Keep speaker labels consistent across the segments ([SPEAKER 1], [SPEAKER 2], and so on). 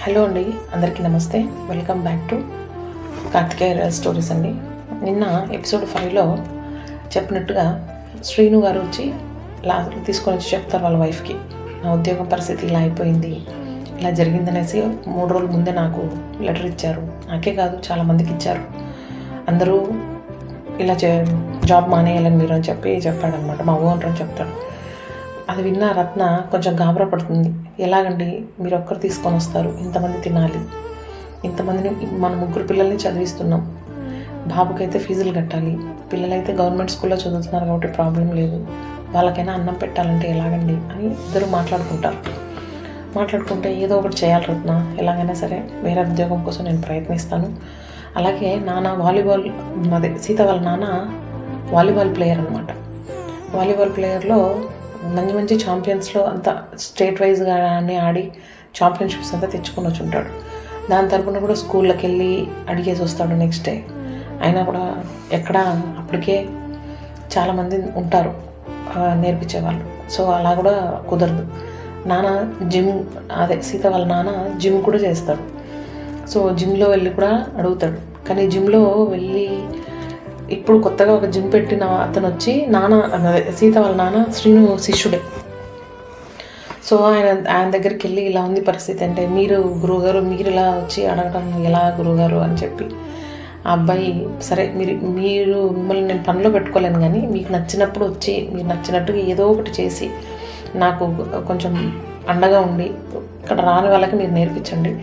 [SPEAKER 1] Hello అండి, అందరికీ నమస్తే. Welcome back to Karthikeya real stories అండి. నిన్న ఎపిసోడ్ 5లో చెప్పినట్టుగా శ్రీను గారు వచ్చి తీసుకొని వచ్చి చెప్తారు వాళ్ళ వైఫ్కి, నా ఉద్యోగం పరిస్థితి ఇలా అయిపోయింది, ఇలా జరిగిందనేసి 3 రోజుల ముందే నాకు లెటర్ ఇచ్చారు. నాకే కాదు, చాలామందికి ఇచ్చారు. అందరూ ఇలా జాబ్ మానేయాలని మీరు అని చెప్పాడనమాట. మా ఓనర్ అని చెప్తాడు. అది విన్న రత్న కొంచెం గాబరా పడుతుంది. ఎలాగండి, మీరు ఒక్కరు తీసుకొని వస్తారు, ఇంతమంది తినాలి, ఇంతమందిని, మన 3 పిల్లల్ని చదివిస్తున్నాం, బాబుకైతే ఫీజులు కట్టాలి, పిల్లలైతే గవర్నమెంట్ స్కూల్లో చదువుతున్నారు కాబట్టి ప్రాబ్లం లేదు, వాళ్ళకైనా అన్నం పెట్టాలంటే ఎలాగండి అని ఇద్దరు మాట్లాడుకుంటే ఏదో ఒకటి చేయాలి రత్న, ఎలాగైనా సరే వేరే ఉద్యోగం కోసం నేను ప్రయత్నిస్తాను. అలాగే నాన్న వాలీబాల్, సీత వాళ్ళ నాన్న వాలీబాల్ ప్లేయర్ అనమాట. వాలీబాల్ ప్లేయర్లో మంచి ఛాంపియన్స్లో అంతా స్టేట్ వైజ్గా ఆడి ఛాంపియన్షిప్స్ అంతా తెచ్చుకొని వచ్చి ఉంటాడు. దాని తరపున కూడా స్కూళ్ళకి వెళ్ళి అడిగేసి వస్తాడు నెక్స్ట్ డే. అయినా కూడా ఎక్కడ అప్పటికే చాలామంది ఉంటారు నేర్పించేవాళ్ళు. సో అలా కూడా కుదరదు. నాన్న జిమ్, సీత వాళ్ళ నాన్న జిమ్ కూడా చేస్తాడు. సో జిమ్లో వెళ్ళి కూడా అడుగుతాడు. కానీ జిమ్లో వెళ్ళి ఇప్పుడు కొత్తగా ఒక జిమ్ పెట్టిన అతను వచ్చి సీత వాళ్ళ నాన్న శ్రీను శిష్యుడే. సో ఆయన దగ్గరికి వెళ్ళి ఇలా ఉంది పరిస్థితి అంటే, మీరు గురువుగారు మీరు ఇలా వచ్చి అడగడం ఎలా గురువుగారు అని చెప్పి ఆ అబ్బాయి, సరే మిమ్మల్ని నేను పనిలో పెట్టుకోలేను, కానీ మీకు నచ్చినప్పుడు వచ్చి మీరు నచ్చినట్టుగా ఏదో ఒకటి చేసి నాకు కొంచెం అండగా ఉండి ఇక్కడ రాని వాళ్ళకి మీరు నేర్పించండి,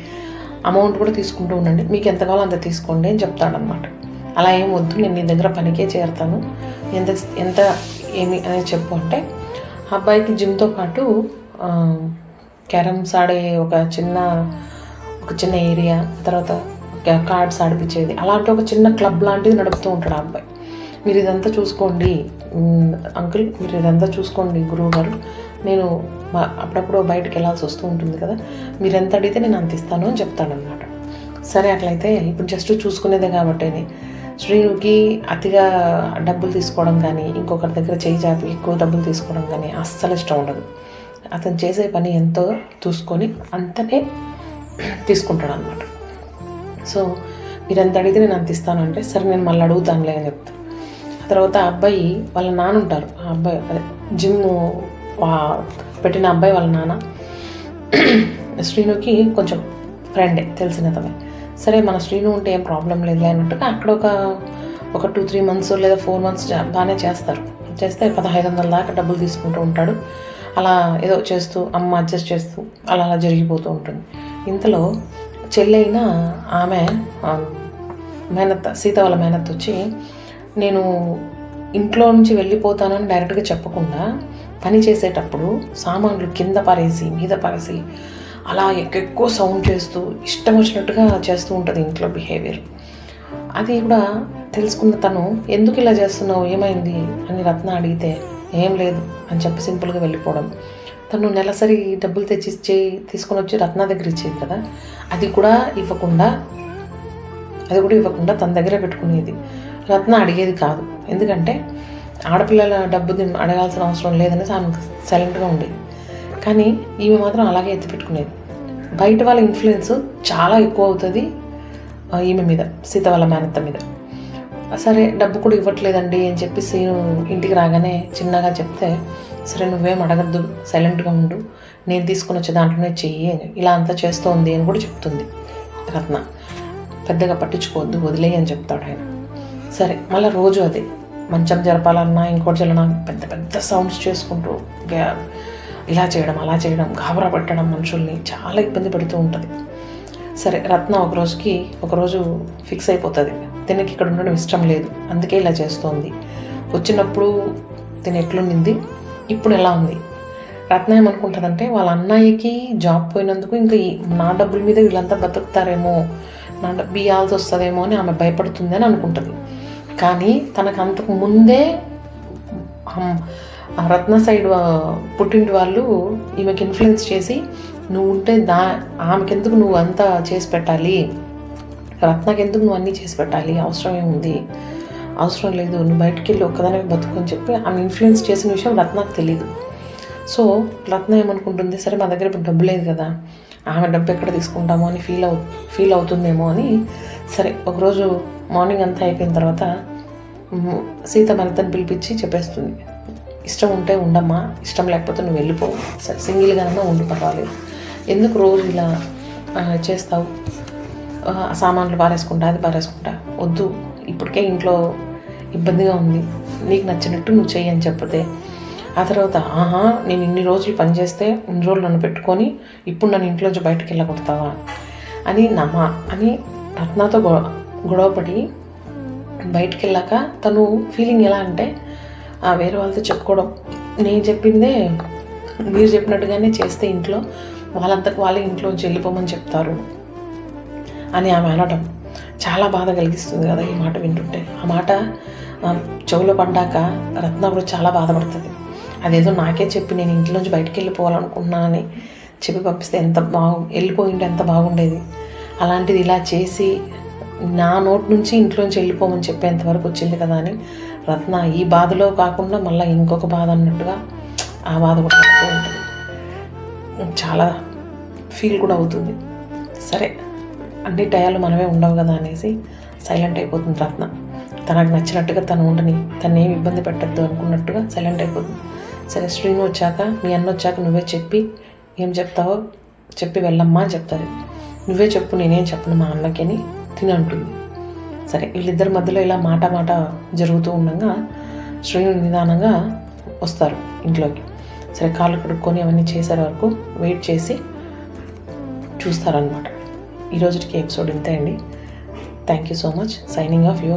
[SPEAKER 1] అమౌంట్ కూడా తీసుకుంటూ ఉండండి, మీకు ఎంత కావాలో అంత తీసుకోండి అని చెప్తాడనమాట. అలా ఏం వద్దు, నేను నీ దగ్గర పనికే చేరుతాను, ఎంత ఏమి అనేది చెప్పు అంటే, అబ్బాయికి జిమ్తో పాటు క్యారమ్స్ ఆడే ఒక చిన్న ఏరియా, తర్వాత కార్డ్స్ ఆడిపించేది, అలాంటి ఒక చిన్న క్లబ్ లాంటిది నడుపుతూ ఉంటాడు ఆ అబ్బాయి. మీరు ఇదంతా చూసుకోండి అంకుల్, మీరు ఇదంతా చూసుకోండి గురువు గారు, నేను అప్పుడప్పుడు బయటకు వెళ్ళాల్సి వస్తూ ఉంటుంది కదా, మీరు ఎంత అడిగితే నేను అంత ఇస్తాను అని చెప్తాడనమాట. సరే అట్లయితే ఇప్పుడు జస్ట్ చూసుకునేదే కాబట్టి శ్రీనుకి అతిగా డబ్బులు తీసుకోవడం కానీ, ఇంకొకరి దగ్గర చేయి చాపి ఎక్కువ డబ్బులు తీసుకోవడం కానీ అస్సలు ఇష్టం ఉండదు. అతను చేసే పని ఎంతో చూసుకొని అంతనే తీసుకుంటాడు అనమాట. సో మీరు ఎంత అడిగితే నేను అంత ఇస్తాను అంటే, సరే నేను మళ్ళీ అడుగుతానులే అని చెప్తాను. ఆ తర్వాత అబ్బాయి వాళ్ళ నాన్న ఉంటారు, ఆ అబ్బాయి జిమ్ పెట్టిన అబ్బాయి వాళ్ళ నాన్న శ్రీనుకి కొంచెం ఫ్రెండే, తెలిసిన అతనే. సరే మన శ్రీను ఉంటే ఏం ప్రాబ్లం లేదు అన్నట్టుగా అక్కడ ఒక 2-3 months లేదా 4 months బాగానే చేస్తారు. చేస్తే 1500 దాకా డబ్బులు తీసుకుంటూ ఉంటాడు. అలా ఏదో చేస్తూ అమ్మ అడ్జస్ట్ చేస్తూ అలా జరిగిపోతూ ఉంటుంది. ఇంతలో చెల్లైన ఆమె మేనత్త, సీత వాళ్ళ మేనత్త వచ్చి, నేను ఇంట్లో నుంచి వెళ్ళిపోతానని డైరెక్ట్గా చెప్పకుండా పని చేసేటప్పుడు సామాన్లు కింద పారేసి మీద పారేసి అలా ఎక్కువ సౌండ్ చేస్తూ ఇష్టం వచ్చినట్టుగా చేస్తూ ఉంటుంది ఇంట్లో బిహేవియర్. అది కూడా తెలుసుకున్న తను, ఎందుకు ఇలా చేస్తున్నావు, ఏమైంది అని రత్న అడిగితే, ఏం లేదు అని చెప్పి సింపుల్గా వెళ్ళిపోవడం. తను నెలసరి డబ్బులు తీసుకొని వచ్చి రత్న దగ్గర ఇచ్చేది కదా, అది కూడా ఇవ్వకుండా తన దగ్గరే పెట్టుకునేది. రత్న అడిగేది కాదు, ఎందుకంటే ఆడపిల్లల డబ్బు అడగాల్సిన అవసరం లేదని ఆమె సైలెంట్గా ఉండేది. కానీ ఈమె మాత్రం అలాగే ఎత్తిపెట్టుకునేది. బయట వాళ్ళ ఇన్ఫ్లుయెన్స్ చాలా ఎక్కువ అవుతుంది ఈమె మీద, సీత వాళ్ళ మేనత్త మీద. సరే డబ్బు కూడా ఇవ్వట్లేదండి అని చెప్పి సీను ఇంటికి రాగానే చిన్నగా చెప్తే, సరే నువ్వేం అడగద్దు, సైలెంట్గా ఉండు, నేను తీసుకుని వచ్చే దాంట్లోనే చెయ్యి, ఇలా అంతా చేస్తోంది అని కూడా చెప్తుంది రత్న. పెద్దగా పట్టించుకోవద్దు, వదిలేయి అని చెప్తాడు ఆయన. సరే మళ్ళీ రోజు అదే, మంచం జరపాలన్నా ఇంకోటి చేయాలన్నా పెద్ద సౌండ్స్ చేసుకుంటూ ఇలా చేయడం అలా చేయడం, గాబరా పెట్టడం, మనుషుల్ని చాలా ఇబ్బంది పెడుతూ ఉంటుంది. సరే రత్న ఒకరోజు ఫిక్స్ అయిపోతుంది, తినకి ఇక్కడ ఉండడం ఇష్టం లేదు, అందుకే ఇలా చేస్తోంది. వచ్చినప్పుడు తిని ఎట్లుండింది, ఇప్పుడు ఎలా ఉంది. రత్న ఏమనుకుంటుందంటే, వాళ్ళ అన్నయ్యకి జాబ్ పోయినందుకు ఇంకా నా డబ్బుల మీద వీళ్ళంతా బతుకుతారేమో, నా డబ్బు ఇవ్వాల్సి వస్తుందేమో అని ఆమె భయపడుతుంది అని అనుకుంటుంది. కానీ తనకు అంతకు ముందే రత్న సైడ్ పుట్టింటి వాళ్ళు ఈమెకి ఇన్ఫ్లుయెన్స్ చేసి, నువ్వు ఉంటే ఆమెకెందుకు నువ్వు అంతా చేసి పెట్టాలి, రత్నకెందుకు నువ్వు అన్నీ చేసి పెట్టాలి, అవసరం ఏముంది, అవసరం లేదు, నువ్వు బయటికి వెళ్ళి ఒక్కదానికి బతుకు అని చెప్పి ఆమె ఇన్ఫ్లుయెన్స్ చేసిన విషయం రత్నకు తెలియదు. సో రత్న ఏమనుకుంటుంది, సరే మా దగ్గర ఇప్పుడు డబ్బు లేదు కదా, ఆమె డబ్బు ఎక్కడ తీసుకుంటామో అని ఫీల్ అవుతుందేమో అని. సరే ఒకరోజు మార్నింగ్ అంతా అయిపోయిన తర్వాత సీత భరతని పిలిపించి చెప్పేస్తుంది, ఇష్టం ఉంటే ఉండమ్మా, ఇష్టం లేకపోతే నువ్వు వెళ్ళిపో, సింగిల్గానన్నా ఉండి పర్వాలేదు, ఎందుకు రోజు ఇలా చేస్తావు, సామాన్లు పారేసుకుంటా అది పారేసుకుంటా, వద్దు, ఇప్పటికే ఇంట్లో ఇబ్బందిగా ఉంది, నీకు నచ్చినట్టు నువ్వు చెయ్యి అని చెప్పతే, ఆ తర్వాత నేను ఇన్ని రోజులు పనిచేస్తే ఇన్ని రోజులు నన్ను పెట్టుకొని ఇప్పుడు నన్ను ఇంట్లోంచి బయటకు వెళ్ళగొడతావా అని అని రత్నతో గొడవపడి బయటికి వెళ్ళాక తను ఫీలింగ్ ఎలా అంటే వేరే వాళ్ళతో చెప్పుకోవడం, నేను చెప్పిందే మీరు చెప్పినట్టుగానే చేస్తే ఇంట్లో వాళ్ళంతకు వాళ్ళే ఇంట్లోంచి వెళ్ళిపోమని చెప్తారు అని ఆమె అనడం చాలా బాధ కలిగిస్తుంది కదా ఈ మాట వింటుంటే. ఆ మాట చెవులో పడ్డాక రత్న కూడా చాలా బాధపడుతుంది. అదేదో నాకే చెప్పి నేను ఇంట్లోంచి బయటికి వెళ్ళిపోవాలనుకుంటున్నా అని చెప్పి పంపిస్తే వెళ్ళిపోయింటే ఎంత బాగుండేది. అలాంటిది ఇలా చేసి నా నోటి నుంచి ఇంట్లోంచి వెళ్ళిపోమని చెప్పేంతవరకు వచ్చింది కదా అని రత్న ఈ బాధలో కాకుండా మళ్ళీ ఇంకొక బాధ అన్నట్టుగా ఆ బాధ కూడా పడుతూ ఉంటుంది. చాలా ఫీల్ కూడా అవుతుంది. సరే అన్ని టయాలు మనమే ఉండవు కదా అనేసి సైలెంట్ అయిపోతుంది రత్న. తనకు నచ్చినట్టుగా తను ఉండని, తను ఏమి ఇబ్బంది పెట్టద్దు అనుకున్నట్టుగా సైలెంట్ అయిపోతుంది. సరే శ్రీను వచ్చాక, మీ అన్న వచ్చాక నువ్వే చెప్పి ఏం చెప్తావో చెప్పి వెళ్ళమ్మా అని చెప్తుంది. నువ్వే చెప్పు, నేనేం చెప్పను మా అన్నకి అని తిని అంటుంది. సరే వీళ్ళిద్దరి మధ్యలో ఇలా మాట జరుగుతూ ఉండగా శ్రీను నిదానంగా వస్తారు ఇంట్లోకి. సరే కాళ్ళు కడుక్కొని అవన్నీ చేసే వరకు వెయిట్ చేసి చూస్తారనమాట. ఈరోజుకి ఎపిసోడ్ ఇంతే అండి. Thank you so much. Signing off your